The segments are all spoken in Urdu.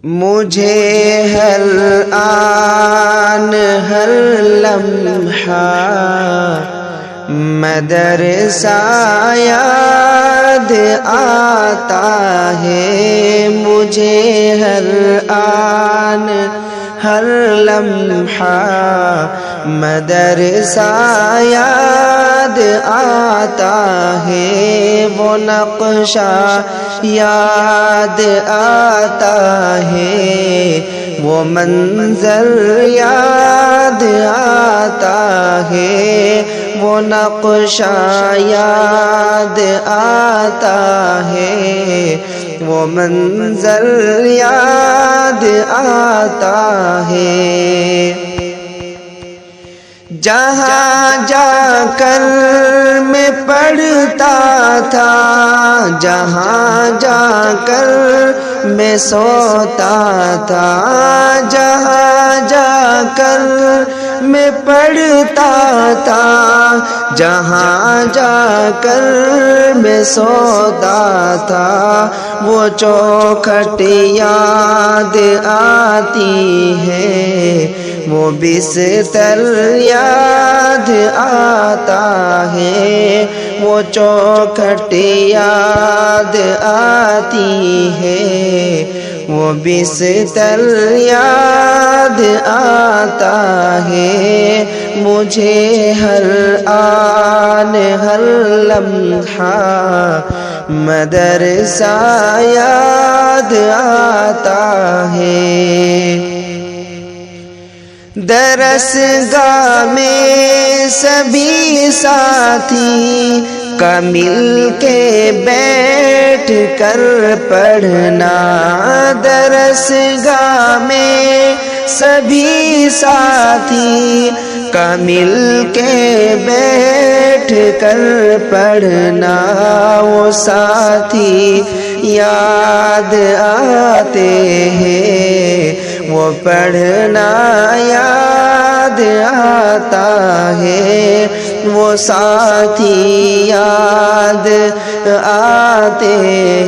مجھے ہر آن ہر لمحہ مدرسہ یاد آتا ہے، مجھے ہر آن ہر لمحہ مدرسہ یاد آتا ہے، وہ نقشہ یاد آتا ہے، وہ منظر یاد آتا ہے، وہ نقشہ یاد آتا ہے، وہ منظر یاد آتا ہے۔ جہاں جا کر میں پڑھتا تھا، جہاں جا کر میں سوتا تھا، جہاں جا کر میں پڑھتا تھا، جہاں جا کر میں سوتا تھا، وہ چوکھٹ یاد آتی ہے، وہ بستر یاد آتا ہے، وہ چوکھٹ یاد آتی ہے، وہ بستر یاد آتا ہے، مجھے ہر آن ہر لمحہ مدرسہ یاد آتا ہے۔ درسگاہ میں سبھی ساتھی کا مل کے بیٹھ کر پڑھنا، درسگاہ میں سبھی ساتھی کا مل کے بیٹھ کر پڑھنا، وہ ساتھی یاد آتے ہیں، وہ پڑھنا یاد آتا ہے، وہ ساتھی یاد آتے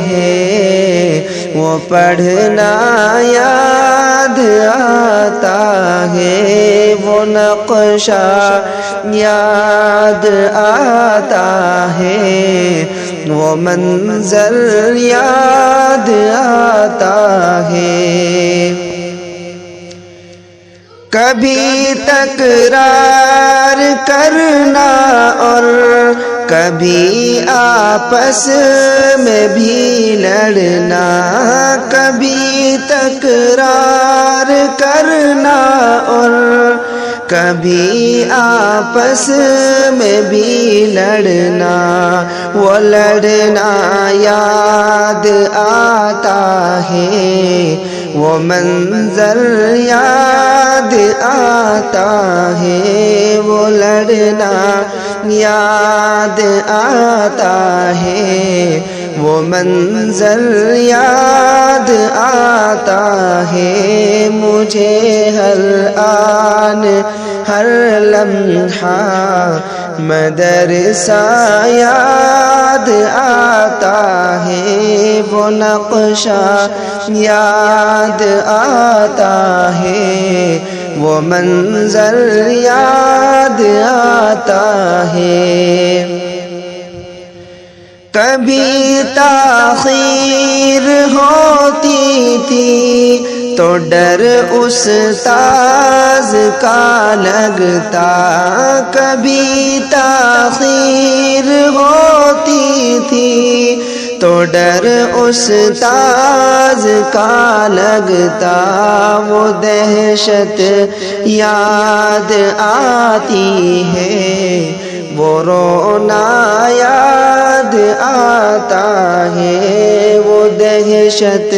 ہیں، وہ پڑھنا یاد آتا ہے، وہ نقشہ یاد آتا ہے، وہ منظر یاد آتا ہے۔ کبھی تکرار کرنا اور کبھی آپس میں بھی لڑنا، کبھی تکرار کرنا اور کبھی آپس میں بھی لڑنا، وہ لڑنا یاد آتا ہے، وہ منظر یاد آتا ہے، وہ لڑنا یاد آتا ہے، وہ منظر یاد آتا ہے، مجھے ہر آن ہر لمحہ مدرسہ یاد آتا ہے، وہ نقشہ یاد آتا ہے، وہ منظر یاد آتا ہے۔ کبھی تاخیر ہوتی تھی تو ڈر استاذ کا لگتا، کبھی تاخیر ہوتی تھی تو ڈر استاذ کا لگتا، وہ دہشت یاد آتی ہے، وہ رونا یاد آتا ہے، وہ دہشت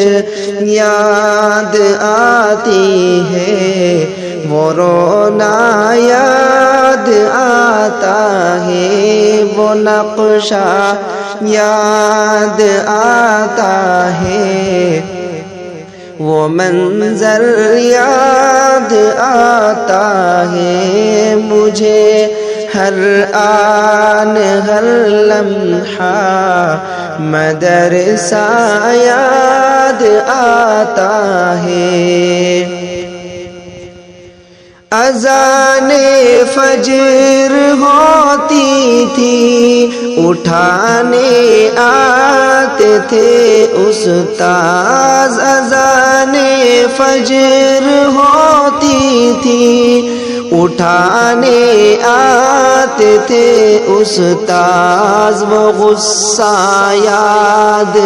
یاد آتی ہے، وہ رونا یاد آتا ہے، وہ نقشہ یاد آتا ہے، وہ منظر یاد آتا ہے، مجھے ہر آن ہر لمحہ مدرسہ یاد آتا ہے اذان فجر ہوتی تھی اٹھانے آتے تھے استاذ اذان فجر ہوتی تھی اٹھانے آتے تھے استاذ وہ غصہ یاد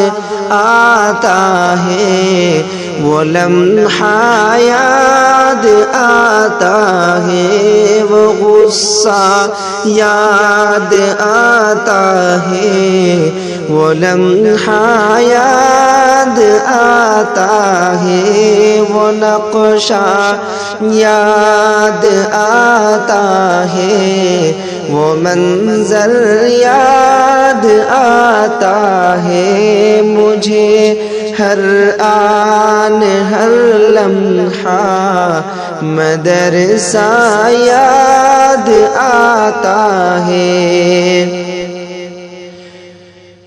آتا ہے وہ لمحہ یاد آتا ہے وہ غصہ یاد آتا ہے وہ لمحہ یاد آتا ہے وہ نقشہ یاد آتا ہے وہ منظر یاد آتا ہے مجھے ہر آن ہر لمحہ مدرسہ یاد آتا ہے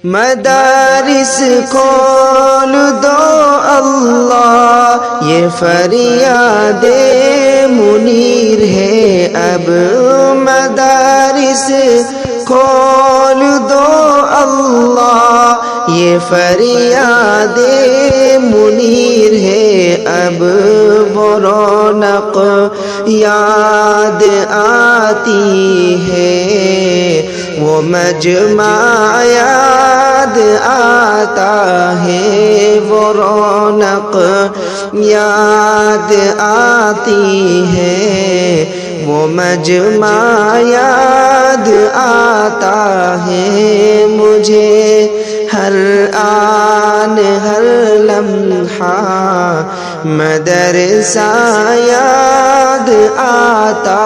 مدارس کھول دو اللہ یہ فریاد منیر ہے اب مدارس کھول دو اللہ یہ فریاد منیر ہے اب وہ رونق یاد آتی ہے وہ مجمع یاد آتا ہے وہ رونق یاد آتی ہے وہ مجمع یاد آتا ہے مجھے ہر آن ہر لمحہ مدرسہ یاد آتا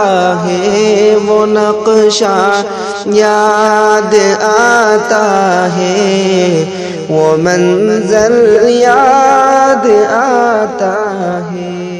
ہے وہ نقشہ یاد آتا ہے وہ منظر یاد آتا ہے